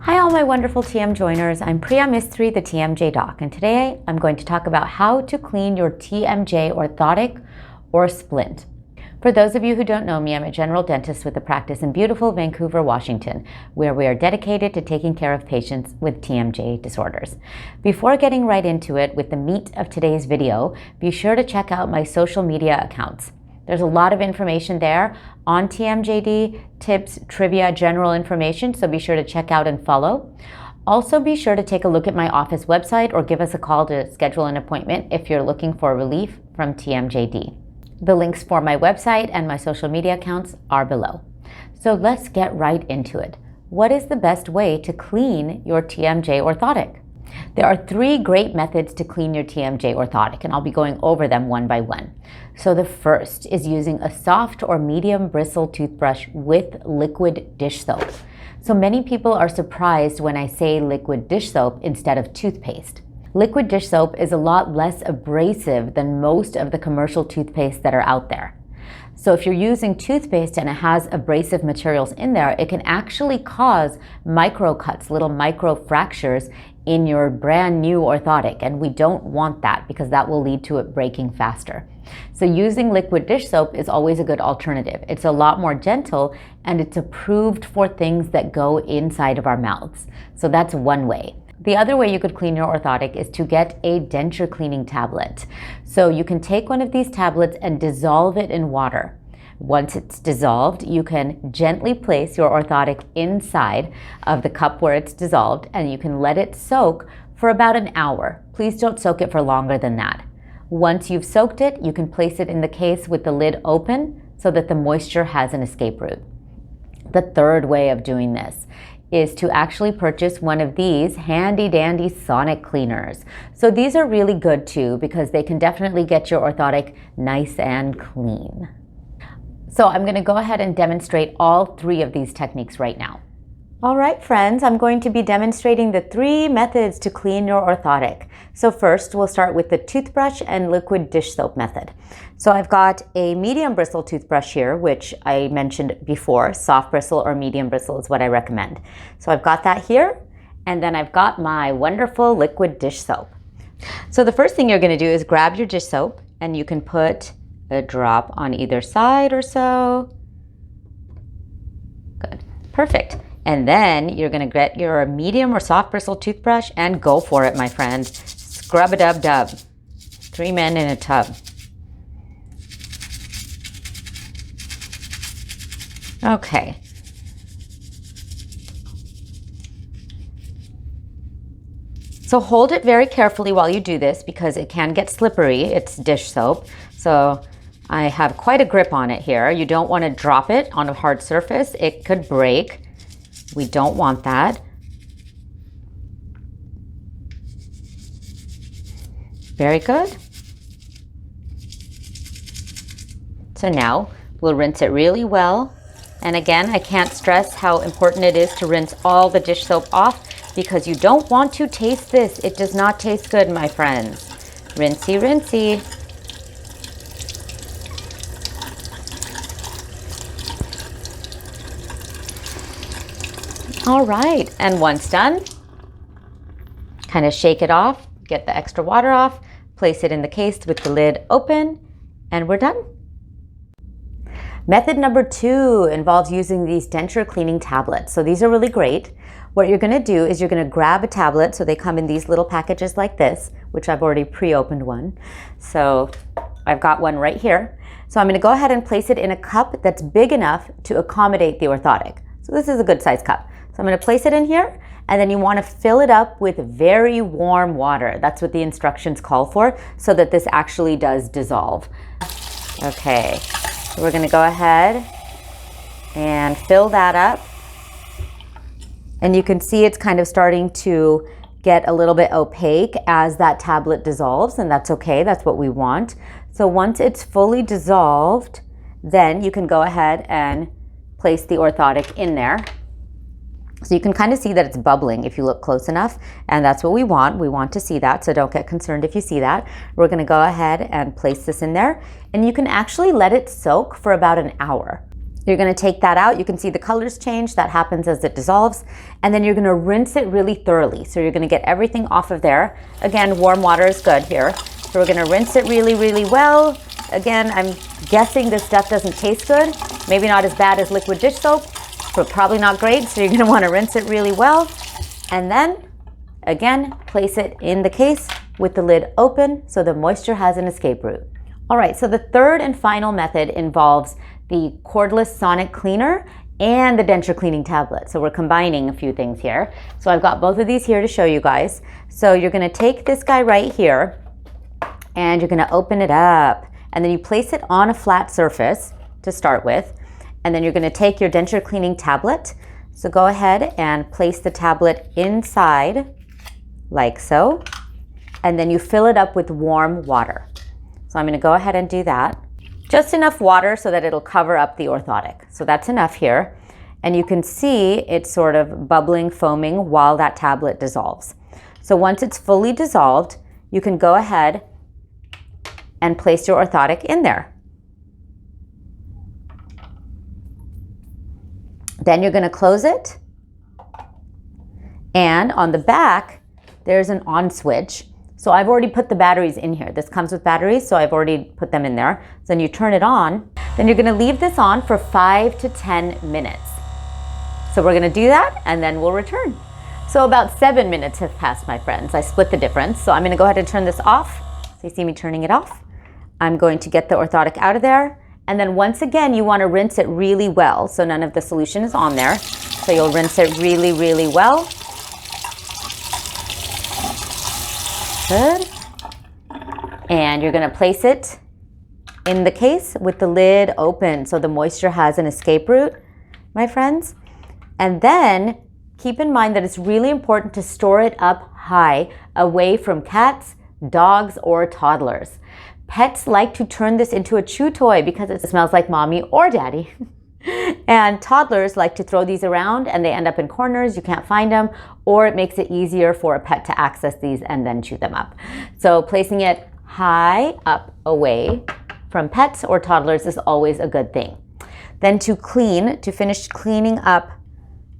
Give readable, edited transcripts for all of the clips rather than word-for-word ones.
Hi all my wonderful TM joiners, I'm Priya Mistry, the TMJ Doc, and today I'm going to talk about how to clean your TMJ orthotic or splint. For those of you who don't know me, I'm a general dentist with a practice in beautiful Vancouver, Washington, where we are dedicated to taking care of patients with TMJ disorders. Before getting right into it with the meat of today's video, be sure to check out my social media accounts. There's a lot of information there on TMJD, tips, trivia, general information, so be sure to check out and follow. Also be sure to take a look at my office website or give us a call to schedule an appointment if you're looking for relief from TMJD. The links for my website and my social media accounts are below. So let's get right into it. What is the best way to clean your TMJ orthotic? There are 3 great methods to clean your TMJ orthotic, and I'll be going over them one by one. So the first is using a soft or medium bristle toothbrush with liquid dish soap. So many people are surprised when I say liquid dish soap instead of toothpaste. Liquid dish soap is a lot less abrasive than most of the commercial toothpaste that are out there. So if you're using toothpaste and it has abrasive materials in there, it can actually cause micro cuts, little micro fractures in your brand new orthotic, and we don't want that because that will lead to it breaking faster. So using liquid dish soap is always a good alternative. It's a lot more gentle and it's approved for things that go inside of our mouths. So that's one way. The other way you could clean your orthotic is to get a denture cleaning tablet. So you can take one of these tablets and dissolve it in water. Once it's dissolved, you can gently place your orthotic inside of the cup where it's dissolved, and you can let it soak for about an hour. Please don't soak it for longer than that. Once you've soaked it, you can place it in the case with the lid open so that the moisture has an escape route. The third way of doing this is to actually purchase one of these handy dandy sonic cleaners. So these are really good too because they can definitely get your orthotic nice and clean. So I'm going to go ahead and demonstrate all 3 of these techniques right now. All right, friends, I'm going to be demonstrating the 3 methods to clean your orthotic. So first, we'll start with the toothbrush and liquid dish soap method. So I've got a medium bristle toothbrush here, which I mentioned before. Soft bristle or medium bristle is what I recommend. So I've got that here, and then I've got my wonderful liquid dish soap. So the first thing you're going to do is grab your dish soap, and you can put a drop on either side or so. Good. Perfect. And then you're going to get your medium or soft bristle toothbrush and go for it, my friend. Scrub-a-dub-dub. 3 men in a tub. Okay. So hold it very carefully while you do this because it can get slippery. It's dish soap. So I have quite a grip on it here. You don't want to drop it on a hard surface. It could break. We don't want that. Very good. So now we'll rinse it really well. And again, I can't stress how important it is to rinse all the dish soap off because you don't want to taste this. It does not taste good, my friends. Rinsey, rinsey. All right, and once done, kind of shake it off, get the extra water off, place it in the case with the lid open, and we're done. Method number 2 involves using these denture cleaning tablets. So these are really great. What you're gonna do is you're gonna grab a tablet, so they come in these little packages like this, which I've already pre-opened one. So I've got one right here. So I'm gonna go ahead and place it in a cup that's big enough to accommodate the orthotic. So this is a good size cup. So I'm going to place it in here, and then you want to fill it up with very warm water. That's what the instructions call for, so that this actually does dissolve. Okay, so we're going to go ahead and fill that up. And you can see it's kind of starting to get a little bit opaque as that tablet dissolves, and that's okay. That's what we want. So once it's fully dissolved, then you can go ahead and place the orthotic in there. So you can kind of see that it's bubbling if you look close enough, and that's what we want. We want to see that, so don't get concerned if you see that. We're going to go ahead and place this in there, and you can actually let it soak for about an hour. You're going to take that out. You can see the colors change. That happens as it dissolves. And then you're going to rinse it really thoroughly. So you're going to get everything off of there. Again, warm water is good here. So we're going to rinse it really, really well. Again, I'm guessing this stuff doesn't taste good. Maybe not as bad as liquid dish soap, but probably not great. So you're going to want to rinse it really well. And then, again, place it in the case with the lid open so the moisture has an escape route. All right, so the third and final method involves the cordless sonic cleaner and the denture cleaning tablet. So we're combining a few things here. So I've got both of these here to show you guys. So you're gonna take this guy right here and you're gonna open it up. And then you place it on a flat surface to start with. And then you're gonna take your denture cleaning tablet. So go ahead and place the tablet inside like so. And then you fill it up with warm water. So I'm gonna go ahead and do that. Just enough water so that it'll cover up the orthotic. So that's enough here. And you can see it's sort of bubbling, foaming while that tablet dissolves. So once it's fully dissolved, you can go ahead and place your orthotic in there. Then you're gonna close it. And on the back, there's an on switch. So I've already put the batteries in here. This comes with batteries, so I've already put them in there. So then you turn it on. Then you're gonna leave this on for 5 to 10 minutes. So we're gonna do that and then we'll return. So about 7 minutes have passed, my friends. I split the difference. So I'm gonna go ahead and turn this off. So you see me turning it off. I'm going to get the orthotic out of there. And then once again, you wanna rinse it really well so none of the solution is on there. So you'll rinse it really, really well. Good. And you're gonna place it in the case with the lid open so the moisture has an escape route, my friends. And then keep in mind that it's really important to store it up high, away from cats, dogs, or toddlers. Pets like to turn this into a chew toy because it smells like mommy or daddy. And toddlers like to throw these around and they end up in corners, you can't find them, or it makes it easier for a pet to access these and then chew them up. So placing it high up away from pets or toddlers is always a good thing. Then to finish cleaning up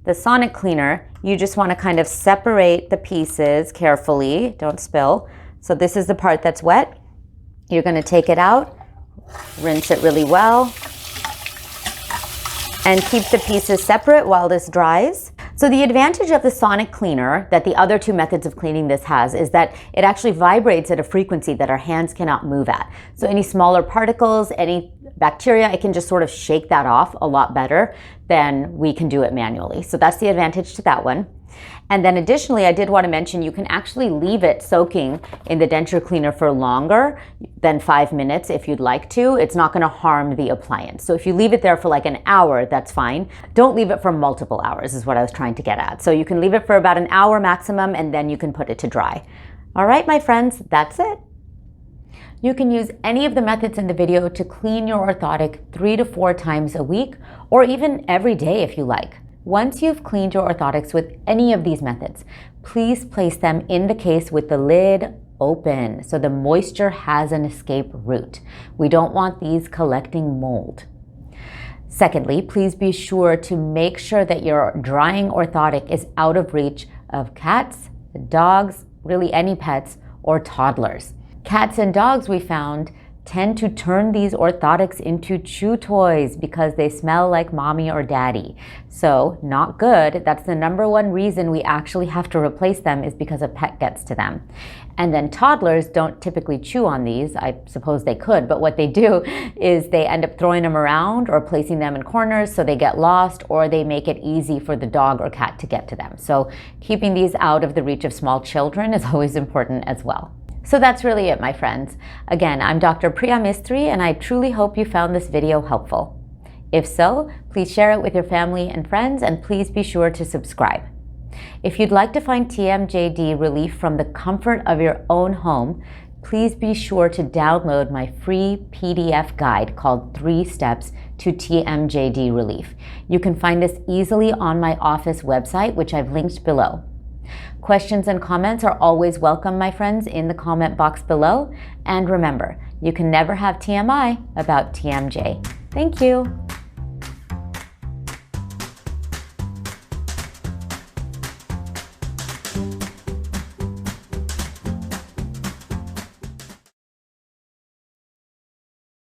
the sonic cleaner, you just want to kind of separate the pieces carefully, don't spill. So this is the part that's wet. You're going to take it out, rinse it really well, and keep the pieces separate while this dries. So the advantage of the sonic cleaner that the other two methods of cleaning this has is that it actually vibrates at a frequency that our hands cannot move at. So any smaller particles, any bacteria, it can just sort of shake that off a lot better than we can do it manually. So that's the advantage to that one. And then additionally, I did want to mention you can actually leave it soaking in the denture cleaner for longer than 5 minutes if you'd like to. It's not going to harm the appliance. So if you leave it there for like an hour, that's fine. Don't leave it for multiple hours is what I was trying to get at. So you can leave it for about an hour maximum and then you can put it to dry. All right, my friends, that's it. You can use any of the methods in the video to clean your orthotic 3 to 4 times a week or even every day if you like. Once you've cleaned your orthotics with any of these methods, please place them in the case with the lid open so the moisture has an escape route. We don't want these collecting mold. Secondly, please be sure to make sure that your drying orthotic is out of reach of cats, dogs, really any pets, or toddlers. Cats and dogs, we found, tend to turn these orthotics into chew toys because they smell like mommy or daddy. So not good. That's the #1 reason we actually have to replace them is because a pet gets to them. And then toddlers don't typically chew on these. I suppose they could, but what they do is they end up throwing them around or placing them in corners so they get lost, or they make it easy for the dog or cat to get to them. So keeping these out of the reach of small children is always important as well. So that's really it, my friends. Again, I'm Dr. Priya Mistry, and I truly hope you found this video helpful. If so, please share it with your family and friends, and please be sure to subscribe. If you'd like to find TMJD relief from the comfort of your own home, please be sure to download my free PDF guide called 3 Steps to TMJD Relief. You can find this easily on my office website, which I've linked below. Questions and comments are always welcome, my friends, in the comment box below. And remember, you can never have TMI about TMJ. Thank you.